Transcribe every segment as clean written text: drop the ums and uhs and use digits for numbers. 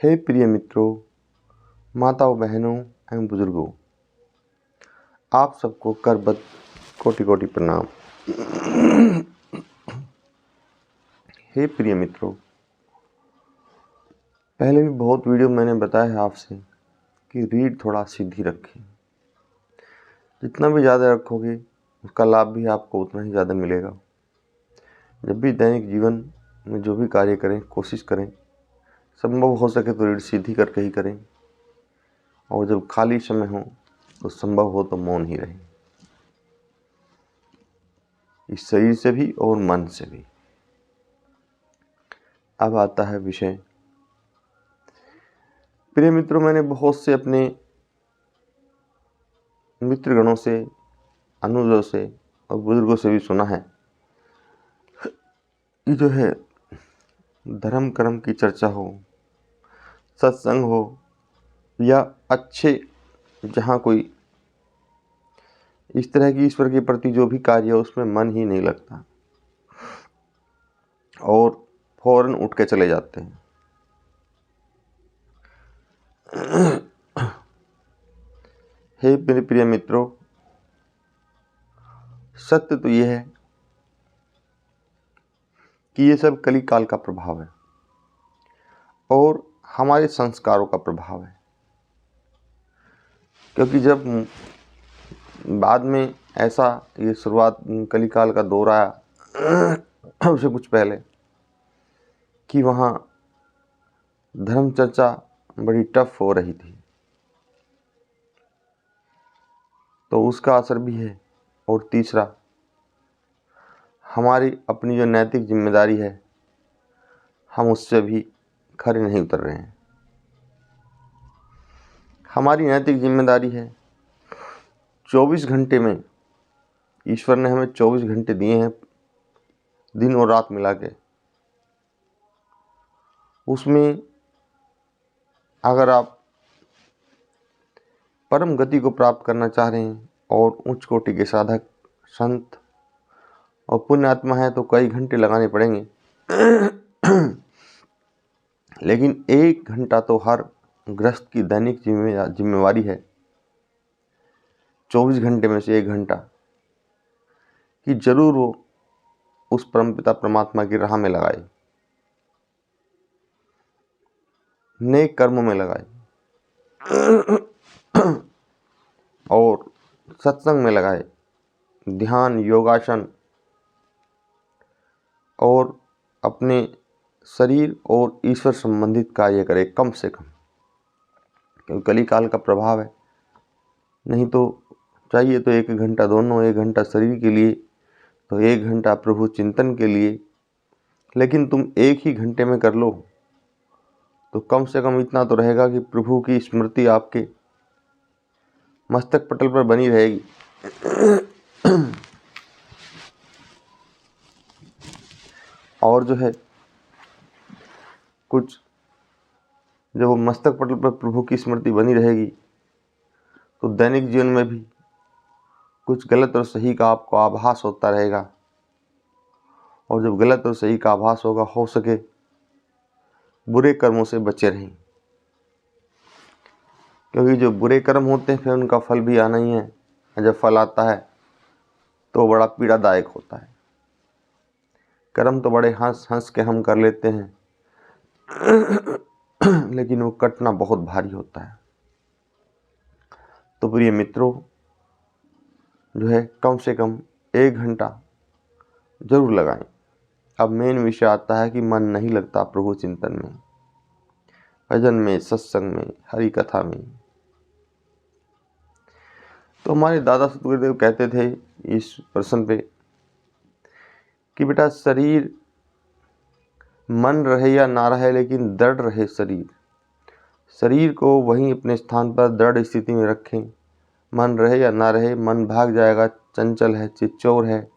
हे प्रिय मित्रों, माताओं, बहनों एवं बुजुर्गों, आप सबको करबद्ध कोटि कोटि प्रणाम। हे प्रिय मित्रों, पहले भी बहुत वीडियो मैंने बताया है आपसे कि रीढ़ थोड़ा सीधी रखें। जितना भी ज़्यादा रखोगे उसका लाभ भी आपको उतना ही ज़्यादा मिलेगा। जब भी दैनिक जीवन में जो भी कार्य करें, कोशिश करें संभव हो सके तो रीढ़ सीधी करके ही करें, और जब खाली समय हो तो संभव हो तो मौन ही रहें, इस शरीर से भी और मन से भी। अब आता है विषय। प्रिय मित्रों, मैंने बहुत से अपने मित्रगणों से, अनुजों से और बुजुर्गों से भी सुना है कि जो है धर्म कर्म की चर्चा हो, सत्संग हो या अच्छे जहाँ कोई इस तरह की ईश्वर के प्रति जो भी कार्य है उसमें मन ही नहीं लगता और फौरन उठ के चले जाते हैं। हे मेरे प्रिय मित्रों, सत्य तो यह है कि ये सब कली काल का प्रभाव है और हमारे संस्कारों का प्रभाव है। क्योंकि जब बाद में ऐसा ये शुरुआत कली काल का दौर आया उससे कुछ पहले कि वहाँ धर्म चर्चा बड़ी टफ हो रही थी, तो उसका असर भी है। और तीसरा, हमारी अपनी जो नैतिक जिम्मेदारी है हम उससे भी खरे नहीं उतर रहे हैं। हमारी नैतिक जिम्मेदारी है 24 घंटे में, ईश्वर ने हमें 24 घंटे दिए हैं दिन और रात मिला के। उसमें अगर आप परम गति को प्राप्त करना चाह रहे हैं और उच्च कोटि के साधक, संत और पुण्यात्मा है तो कई घंटे लगाने पड़ेंगे। लेकिन 1 घंटा तो हर गृहस्थ की दैनिक जिम्मेवारी है, 24 घंटे में से 1 घंटा कि जरूर वो उस परमपिता परमात्मा की राह में लगाए, नेक कर्मों में लगाए और सत्संग में लगाए, ध्यान, योगासन और अपने शरीर और ईश्वर संबंधित कार्य करे कम से कम। क्योंकि कली काल का प्रभाव है, नहीं तो चाहिए तो 1 घंटा दोनों, 1 घंटा शरीर के लिए तो 1 घंटा प्रभु चिंतन के लिए। लेकिन तुम 1 ही घंटे में कर लो तो कम से कम इतना तो रहेगा कि प्रभु की स्मृति आपके मस्तक पटल पर बनी रहेगी। और जो है कुछ जब वो मस्तक पटल पर प्रभु की स्मृति बनी रहेगी तो दैनिक जीवन में भी कुछ गलत और सही का आपको आभास होता रहेगा। और जब गलत और सही का आभास होगा, हो सके बुरे कर्मों से बचे रहें, क्योंकि जो बुरे कर्म होते हैं फिर उनका फल भी आना ही है। जब फल आता है तो बड़ा पीड़ादायक होता है। कर्म तो बड़े हंस हंस के हम कर लेते हैं लेकिन वो कटना बहुत भारी होता है। तो प्रिय मित्रों, जो है कम से कम 1 घंटा जरूर लगाएं। अब मेन विषय आता है कि मन नहीं लगता प्रभु चिंतन में, भजन में, सत्संग में, हरि कथा में। तो हमारे दादा सतगुरुदेव कहते थे इस प्रश्न पे कि बेटा, शरीर मन रहे या ना रहे लेकिन दृढ़ रहे शरीर। शरीर को वहीं अपने स्थान पर दृढ़ स्थिति में रखें। मन रहे या ना रहे, मन भाग जाएगा, चंचल है, चिच्चौर है,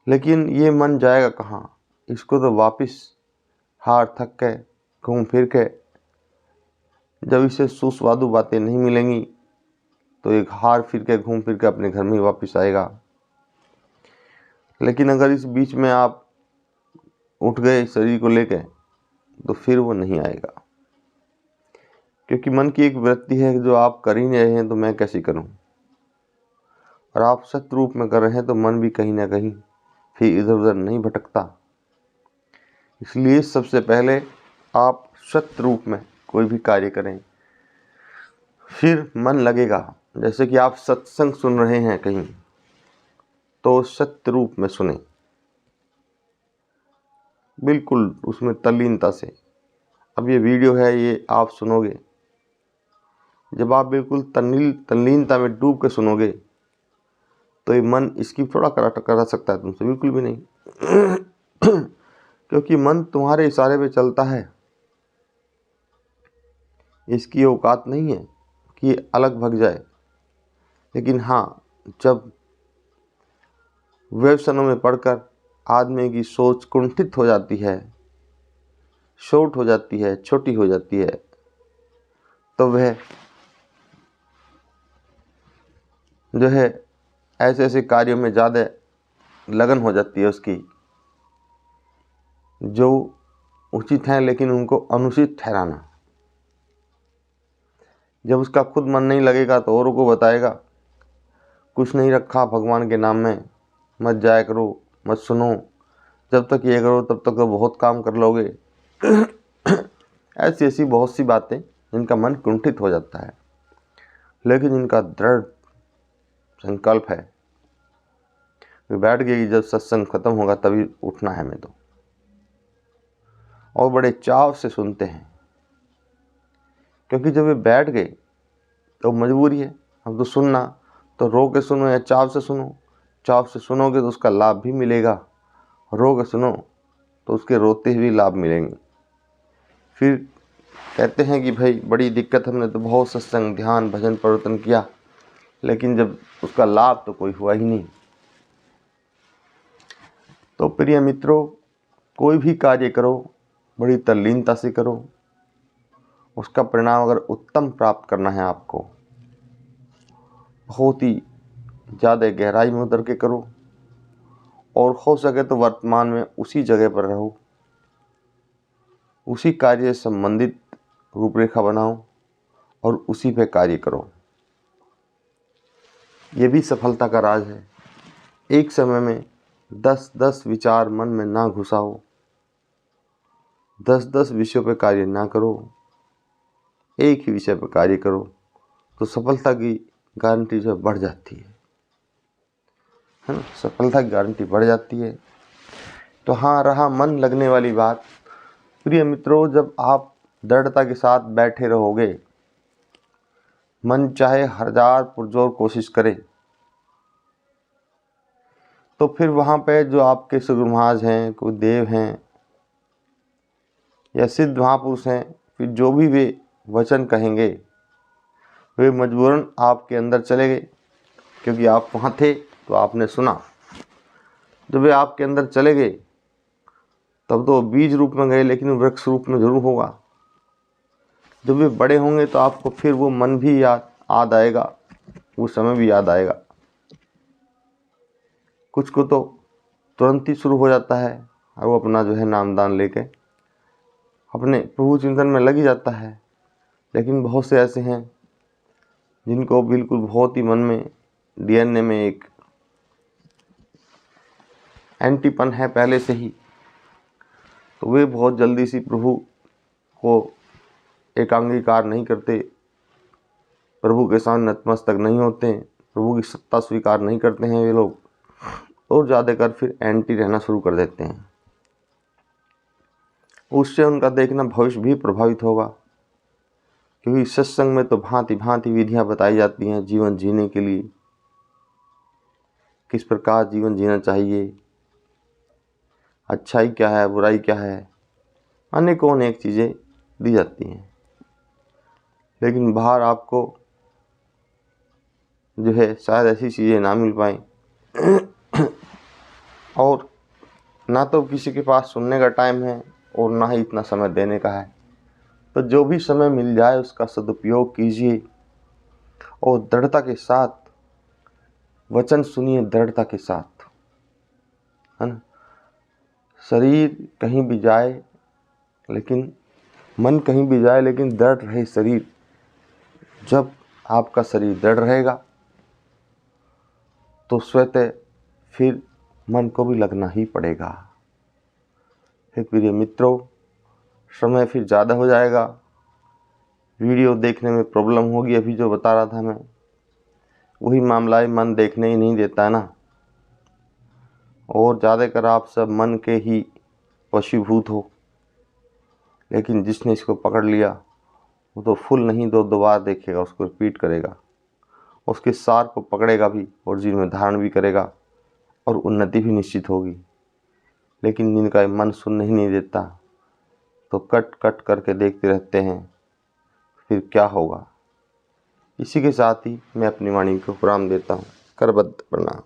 लेकिन ये मन जाएगा कहाँ? इसको तो वापिस हार थक के घूम फिर के, जब इसे सुस्वादु बातें नहीं मिलेंगी तो एक हार फिर के घूम फिर के अपने घर में वापस आएगा। लेकिन अगर इस बीच में आप उठ गए शरीर को लेके तो फिर वो नहीं आएगा, क्योंकि मन की एक वृत्ति है कि जो आप कर ही नहीं रहे हैं तो मैं कैसे करूं, और आप सत्य रूप में कर रहे हैं तो मन भी कहीं ना कहीं फिर इधर उधर नहीं भटकता। इसलिए सबसे पहले आप सत्य रूप में कोई भी कार्य करें, फिर मन लगेगा। जैसे कि आप सत्संग सुन रहे हैं कहीं, तो सत्य रूप में सुने, बिल्कुल उसमें तल्लीनता से। अब ये वीडियो है, ये आप सुनोगे, जब आप बिल्कुल तल्लीनता में डूब के सुनोगे तो ये मन इसकी थोड़ा करा सकता है तुमसे, बिल्कुल भी नहीं। क्योंकि मन तुम्हारे इशारे पे चलता है, इसकी औकात नहीं है कि ये अलग भग जाए। लेकिन हाँ, जब व्यसनों में पड़कर आदमी की सोच कुंठित हो जाती है, शॉर्ट हो जाती है, छोटी हो जाती है, तो वह जो है ऐसे ऐसे कार्यों में ज़्यादा लगन हो जाती है उसकी, जो उचित हैं लेकिन उनको अनुचित ठहराना। जब उसका खुद मन नहीं लगेगा तो औरों को बताएगा, कुछ नहीं रखा भगवान के नाम में, मत जाया करो, मत सुनो, जब तक ये करो तब तक तो बहुत काम कर लोगे। ऐसी ऐसी बहुत सी बातें जिनका मन कुंठित हो जाता है, लेकिन इनका दृढ़ संकल्प है, वे बैठ गए कि जब सत्संग खत्म होगा तभी उठना है हमें तो, और बड़े चाव से सुनते हैं। क्योंकि जब वे बैठ गए तो मजबूरी है, अब तो सुनना तो रो के सुनो या चाव से सुनो। चाव से सुनोगे तो उसका लाभ भी मिलेगा, रो के सुनो तो उसके रोते हुए लाभ मिलेंगे। फिर कहते हैं कि भाई बड़ी दिक्कत, हमने तो बहुत सत्संग ध्यान भजन प्रवर्तन किया, लेकिन जब उसका लाभ तो कोई हुआ ही नहीं। तो प्रिय मित्रों, कोई भी कार्य करो बड़ी तल्लीनता से करो, उसका परिणाम अगर उत्तम प्राप्त करना है आपको, बहुत ही ज़्यादा गहराई में उतर के करो, और हो सके तो वर्तमान में उसी जगह पर रहो, उसी कार्य से संबंधित रूपरेखा बनाओ और उसी पे कार्य करो। ये भी सफलता का राज है। एक समय में 10-10 विचार मन में ना घुसाओ, 10-10 विषयों पर कार्य ना करो, एक ही विषय पर कार्य करो, तो सफलता की गारंटी जो बढ़ जाती है ना, सफलता की गारंटी बढ़ जाती है। तो हाँ, रहा मन लगने वाली बात, प्रिय मित्रों, जब आप दृढ़ता के साथ बैठे रहोगे, मन चाहे 1000 पुरजोर कोशिश करे, तो फिर वहाँ पे जो आपके सद्गुरु महाराज हैं, कोई देव हैं या सिद्ध महापुरुष हैं, फिर जो भी वे वचन कहेंगे वे मजबूरन आपके अंदर चले गए, क्योंकि आप वहाँ थे तो आपने सुना। जब वे आपके अंदर चले गए तब तो बीज रूप में गए, लेकिन वृक्ष रूप में जरूर होगा। जब वे बड़े होंगे तो आपको फिर वो मन भी याद आएगा, वो समय भी याद आएगा। कुछ को तो तुरंत ही शुरू हो जाता है और वो अपना जो है नामदान लेके अपने प्रभु चिंतन में लग ही जाता है, लेकिन बहुत से ऐसे हैं जिनको बिल्कुल बहुत ही मन में डीएनए में एक एंटीपन है पहले से ही, तो वे बहुत जल्दी से प्रभु को एकांगीकार नहीं करते, प्रभु के सामने नतमस्तक नहीं होते, प्रभु की सत्ता स्वीकार नहीं करते हैं वे लोग, और ज़्यादा कर फिर एंटी रहना शुरू कर देते हैं। उससे उनका देखना भविष्य भी प्रभावित होगा, क्योंकि सत्संग में तो भांति भांति विधियां बताई जाती हैं जीवन जीने के लिए, किस प्रकार जीवन जीना चाहिए, अच्छाई क्या है, बुराई क्या है, अनेकों अनेक चीज़ें दी जाती हैं। लेकिन बाहर आपको जो है शायद ऐसी चीज़ें ना मिल पाएँ, और ना तो किसी के पास सुनने का टाइम है और ना ही इतना समय देने का है। तो जो भी समय मिल जाए उसका सदुपयोग कीजिए और दृढ़ता के साथ वचन सुनिए, दृढ़ता के साथ, है ना। शरीर कहीं भी जाए लेकिन मन कहीं भी जाए लेकिन दृढ़ रहे शरीर। जब आपका शरीर दृढ़ रहेगा तो स्वतः फिर मन को भी लगना ही पड़ेगा। फिर प्रिय मित्रों, समय फिर ज़्यादा हो जाएगा, वीडियो देखने में प्रॉब्लम होगी। अभी जो बता रहा था मैं, वही मामला है, मन देखने ही नहीं देता है ना। और ज़्यादातर आप सब मन के ही वशीभूत हो, लेकिन जिसने इसको पकड़ लिया वो तो फुल नहीं दो बार देखेगा, उसको रिपीट करेगा, उसके सार को पकड़ेगा भी और जीवन में धारण भी करेगा और उन्नति भी निश्चित होगी। लेकिन जिनका मन सुनने ही नहीं देता तो कट कट करके देखते रहते हैं, फिर क्या होगा। इसी के साथ ही मैं अपनी वाणी को विराम देता हूँ। करबद्ध प्रणाम।